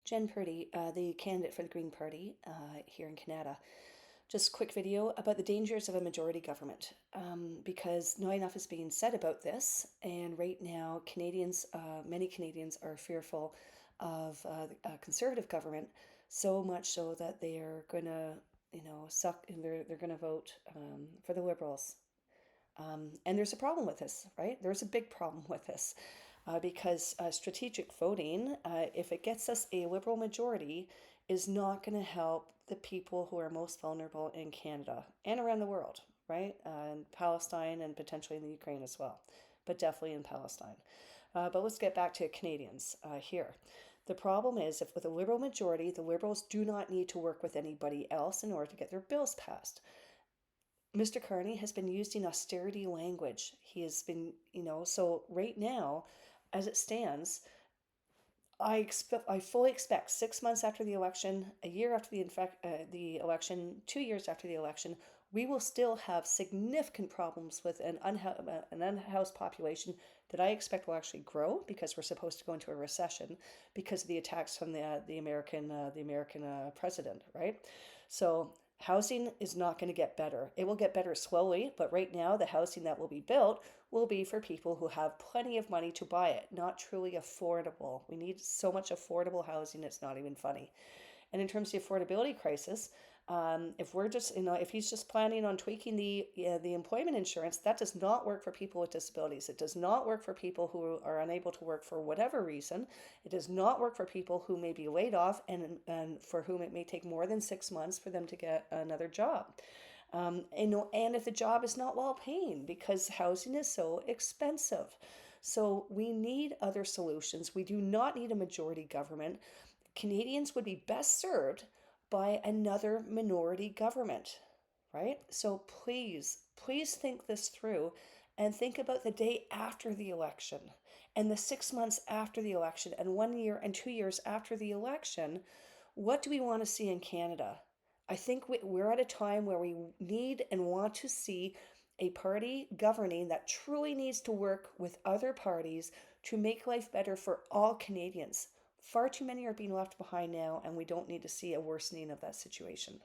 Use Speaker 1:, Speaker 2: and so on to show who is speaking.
Speaker 1: Jen Purdy, the candidate for the Green Party here in Canada. Just a quick video about the dangers of a majority government, because not enough is being said about this. And right now, many Canadians are fearful of a conservative government, so much so that they are going to, suck, and they're going to vote for the Liberals. And there's a problem with this, right? There's a big problem with this because strategic voting, if it gets us a Liberal majority, is not going to help the people who are most vulnerable in Canada and around the world, right? In Palestine and potentially in the Ukraine as well, but definitely in Palestine. But let's get back to Canadians here. The problem is, if with a Liberal majority, the Liberals do not need to work with anybody else in order to get their bills passed. Mr. Carney has been using austerity language. He has been, so right now, as it stands, I fully expect 6 months after the election, a year after the election, 2 years after the election, we will still have significant problems with an unhoused population that I expect will actually grow because we're supposed to go into a recession because of the attacks from the American president, right? So housing is not going to get better. It will get better slowly, but right now the housing that will be built will be for people who have plenty of money to buy it, not truly affordable. We need so much affordable housing, it's not even funny. And in terms of the affordability crisis, if we're just, if he's just planning on tweaking the employment insurance, that does not work for people with disabilities. It does not work for people who are unable to work for whatever reason. It does not work for people who may be laid off and for whom it may take more than 6 months for them to get another job. And if the job is not well paying because housing is so expensive. So we need other solutions. We do not need a majority government. Canadians would be best served by another minority government, right? So please think this through and think about the day after the election and the 6 months after the election and 1 year and 2 years after the election. What do we want to see in Canada? I think we're at a time where we need and want to see a party governing that truly needs to work with other parties to make life better for all Canadians. Far too many are being left behind now, and we don't need to see a worsening of that situation.